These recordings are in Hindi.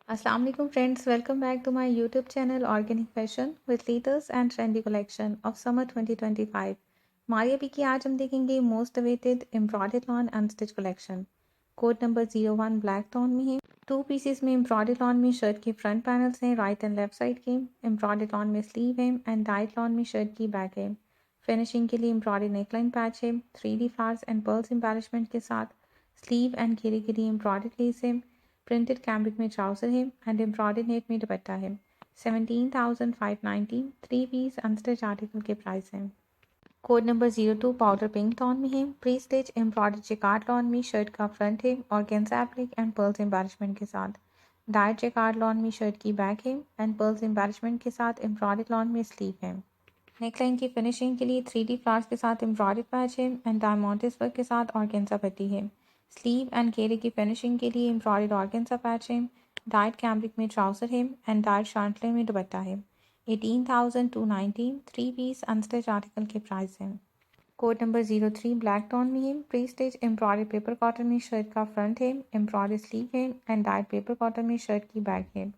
Assalamu alaikum friends, welcome back to my YouTube channel Organic Fashion with latest and trendy collection of summer 2025. हमारी अभी की आज हम देखेंगे most awaited embroidered lawn unstitch collection. Code number 01 black tone में है। टू पीसेस में एम्ब्रॉयडर्ड लॉन में शर्ट के फ्रंट पैनल्स हैं, राइट एंड लेफ्ट साइड के। एम्ब्रॉयडर्ड लॉन में स्लीव है एंड डाइट लॉन में शर्ट की बैक है। फिनिशिंग के लिए एम्ब्रॉयडर्ड नेकलाइन पैच है, 3D flowers and pearls embellishment के साथ। स्लीव एंड घेरे के लिए एम्ब्रॉयडर्ड लेस है। प्रिंटेड कैम्ब्रिक में ट्राउजर है एंड एम्ब्रॉयडर्ड नेट में दुपट्टा है। 17,590 थ्री पीस अनस्टिच आर्टिकल के प्राइस हैं। Code number 02 powder pink tone में है। Pre stitch embroidered jacquard lawn में शर्ट का फ्रंट है और गेंजा एप्लिक एंड पर्ल्स एम्बेलिशमेंट के साथ। डाइट जेकार्ड लॉन में शर्ट की बैक है एंड पर्ल्स एम्बेलिशमेंट के साथ एम्ब्रॉयडर्ड लॉन में स्लीव है। नेकलाइन की फिनिशिंग के लिए 3D फ्लावर्स के साथ एम्ब्रॉयडर्ड पैच है एंड डायमंड्स वर्क के साथ ऑर्गेन्जा पट्टी है। स्लीव एंड घेरे की फिनिशिंग के लिए एम्ब्रॉयडर्ड ऑर्गेन्जा पैच है। डाइट कैम्ब्रिक में ट्राउजर है एंड डाइट शांटले में दुपट्टा है। 18,290 थ्री पीस अनस्टिच आर्टिकल के प्राइस हैं। कोड नंबर 03 ब्लैक टोन में है। Pre stitch embroidered paper cotton में शर्ट का फ्रंट है, एम्ब्रॉयडर्ड स्लीव है एंड डाइट पेपर कॉटन में शर्ट की बैक है।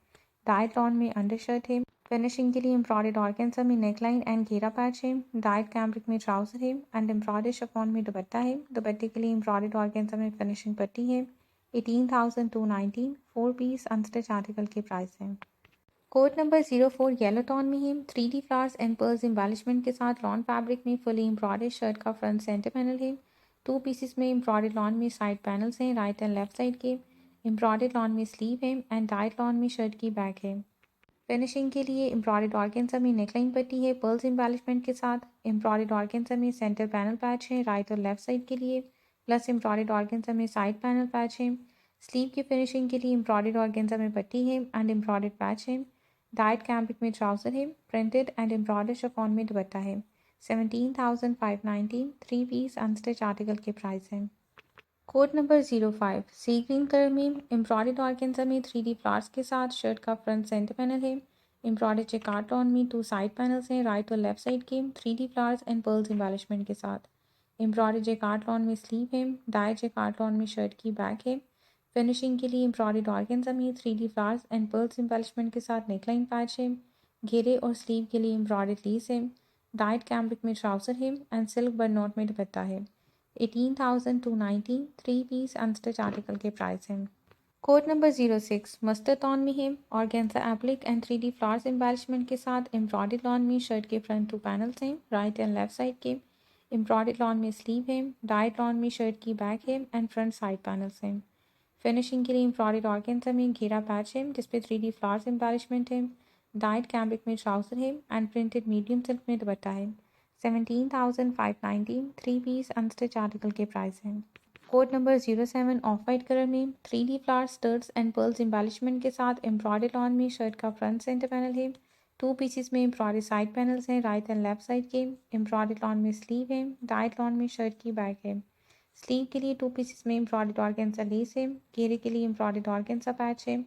डाइट लॉन में अंडर शर्ट है। फिनिशिंग के लिए एम्ब्रॉयडर्ड ऑर्गेन्जा में नेकलाइन एंड घेरा पैच है। डाइट कैम्ब्रिक में ट्राउजर है एंड एम्ब्रॉयडर्ड शिफॉन में दुपट्टा है। दुपट्टे के लिए एम्ब्रॉयडर्ड ऑर्गेन्जा में फिनिशिंग पट्टी है। 18,290 फोर पीस अनस्टिच आर्टिकल के प्राइस हैं। कोड नंबर 04 येलो टोन में है। 3D flowers and pearls embellishment के साथ लॉन फैब्रिक में फुली एम्ब्रॉयडर्ड शर्ट का फ्रंट सेंटर पैनल है। टू पीसेस में एम्ब्रॉयडर्ड लॉन में साइड पैनल्स हैं, राइट एंड लेफ्ट साइड के। एम्ब्रॉयडर्ड लॉन में स्लीव है एंड डाइट लॉन में शर्ट की बैक है। फिनिशिंग के लिए एम्ब्रॉयडर्ड ऑर्गेन्जा में नेकलाइन पट्टी है पर्ल्स एम्बेलिशमेंट के साथ। एम्ब्रॉयडर्ड ऑर्गेन्जा में सेंटर पैनल पैच है राइट और लेफ्ट साइड के लिए, प्लस एम्ब्रॉयडर्ड ऑर्गेन्जा में साइड पैनल पैच है। स्लीव की फिनिशिंग के लिए एम्ब्रॉयडर्ड ऑर्गेन्जा में पट्टी है एंड एम्ब्रॉयडर्ड पैच है। डाइट कैम्ब्रिक में ट्राउजर है। प्रिंटेड एंड एम्ब्रॉयडर्ड शिफॉन में दुपट्टा है। 17,590 थ्री पीस अनस्टिच आर्टिकल के प्राइस हैं। कोड नंबर 05 सी ग्रीन कलर में एम्ब्रॉयडर्ड ऑर्गेन्जा में 3D फ्लावर्स के साथ शर्ट का फ्रंट सेंटर पैनल है। एम्ब्रॉयडर्ड जेकार्ड लॉन में टू साइड पैनल्स हैं, राइट और लेफ्ट साइड के। 3D flowers and pearls embellishment के साथ। एम्ब्रॉयडर्ड जेकार्ड लॉन में स्लीव है। डाइट जेकार्ड लॉन में शर्ट की बैक है। फिनिशिंग के लिए एम्ब्रॉयडर्ड ऑर्गेन्जा में 3D flowers and pearls embellishment के साथ नेकलाइन पैच है। घेरे और स्लीव के लिए एम्ब्रॉयडर्ड लेस है। डाइट कैम्ब्रिक में ट्राउजर है एंड सिल्क बर्नॉट में दुपट्टा है। 18,290 थ्री पीस अनस्टिच आर्टिकल के प्राइस हैं। कोड नंबर 06 मस्टर्ड टोन में है। Organza applique and 3D flowers embellishment के साथ एम्ब्रॉयडर्ड लॉन में शर्ट के फ्रंट टू पैनल्स हैं, राइट एंड लेफ्ट साइड के। एम्ब्रॉयडर्ड लॉन में स्लीव है। डाइट लॉन में शर्ट की बैक है एंड फ्रंट साइड पैनल्स हैं। फिनिशिंग के लिए एम्ब्रॉयडर्ड ऑर्गेन्जा में घेरा पैच है जिसपे 3D फ्लावर्स एम्बेलिशमेंट है। डाइट कैम्ब्रिक में ट्राउजर है एंड प्रिंटेड मीडियम सिल्क में दुपट्टा है। 17,590 थ्री पीस अनस्टिच आर्टिकल के प्राइस हैं। Code number 07 off white colour में 3D flower studs and pearls embellishment के साथ एम्ब्रॉयडर्ड लॉन में शर्ट का फ्रंट सेंटर पैनल है। टू पीसेस में एम्ब्रॉयडर्ड साइड पैनल्स हैं, राइट एंड लेफ्ट साइड के। एम्ब्रॉयडर्ड लॉन में स्लीव है। डाइट लॉन में शर्ट की बैक है। स्लीव के लिए टू पीसेस में एम्ब्रॉयडर्ड ऑर्गेन्जा लेस है। घेरे के लिए एम्ब्रॉयडर्ड ऑर्गेन्जा पैच है।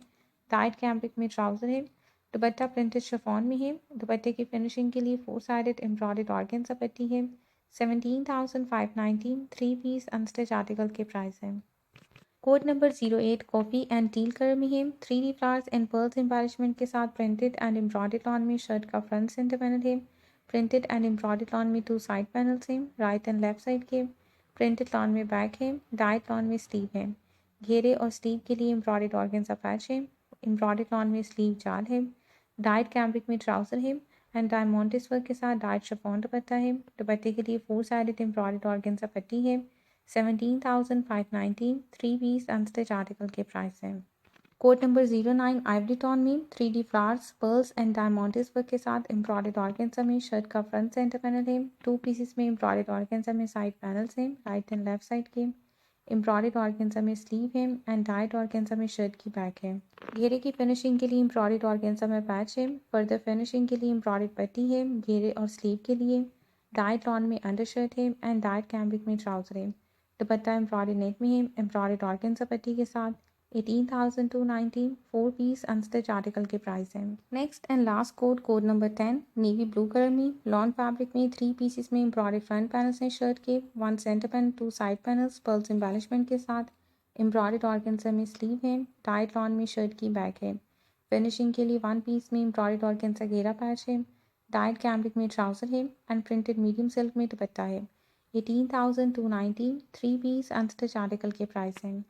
डाइट कैम्ब्रिक में ट्राउजर है। दुपट्टा प्रिंटेड शिफॉन में है। दुपट्टे की फिनिशिंग के लिए फोर साइडेड एम्ब्रॉयडर्ड ऑर्गेन्जा पट्टी है। 17,590 थ्री पीस अनस्टिच आर्टिकल के प्राइस हैं। Code number 08 coffee and teal colour में है। 3D flowers and pearls embellishment के साथ प्रिंटेड एंड एम्ब्रॉयडर्ड लॉन में शर्ट का फ्रंट सेंटर पैनल है। प्रिंटेड एंड एम्ब्रॉयडर्ड लॉन में टू साइड पैनल्स हैं, राइट एंड लेफ्ट साइड के। प्रिंटेड लॉन में बैक है। डाइट लॉन में स्लीव है। घेरे और स्लीव के लिए एम्ब्रॉयडर्ड ऑर्गेन्जा पैच है। एम्ब्रॉयडर्ड लॉन में स्लीव जाल है। डाइट कैम्ब्रिक में ट्राउजर है एंड डायमंड्स वर्क के साथ डाइट शिफॉन दुपट्टा है। दुपट्टे के लिए फोर साइडेड एम्ब्रॉयडर्ड ऑर्गेन्जा पट्टी है। 17,590 थ्री पीस अनस्टिच आर्टिकल के प्राइस हैं। कोड नंबर 09 आइवरी टोन में 3D flowers pearls and diamonds work के साथ एम्ब्रॉयडर्ड ऑर्गेन्जा में शर्ट का फ्रंट सेंटर पैनल है। टू पीसेस में एम्ब्रॉयडर्ड ऑर्गेन्जा में साइड पैनल्स हैं, राइट एंड लेफ्ट साइड के। एम्ब्रॉयडर्ड ऑर्गेन्जा में स्लीव है एंड डाइट ऑर्गेन्जा में शर्ट की बैक है। घेरे की फिनिशिंग के लिए एम्ब्रॉयडर्ड ऑर्गेन्जा में पैच है। फर्दर फिनिशिंग के लिए एम्ब्रॉयडर्ड पट्टी है घेरे और स्लीव के लिए। डाइट लॉन में अंडर शर्ट है एंड डाइट कैम्ब्रिक में ट्राउजर है। दुपट्टा एम्ब्रॉयडर्ड नेट में है एम्ब्रॉयडर्ड ऑर्गेन्जा पट्टी के साथ। 18,290 फोर पीस अनस्टिच आर्टिकल के प्राइस हैं। Next and last code code number 10 navy blue colour में लॉन फैब्रिक में थ्री पीसेस में एम्ब्रॉयडर्ड फ्रंट पैनल्स हैं शर्ट के, one centre panel, two side panels pearls embellishment के साथ। एम्ब्रॉयडर्ड ऑर्गेन्जा में स्लीव है। टाइट लॉन में शर्ट की बैक है। फिनिशिंग के लिए 1 पीस में एम्ब्रॉयड ऑर्गेन्जा घेरा पैच है, डाइड कैमरिक में ट्राउज़र है एंड प्रिंटेड मीडियम सिल्क में दुपट्टा है। 18,290 3 पीस अनस्टिच आर्टिकल के प्राइस हैं।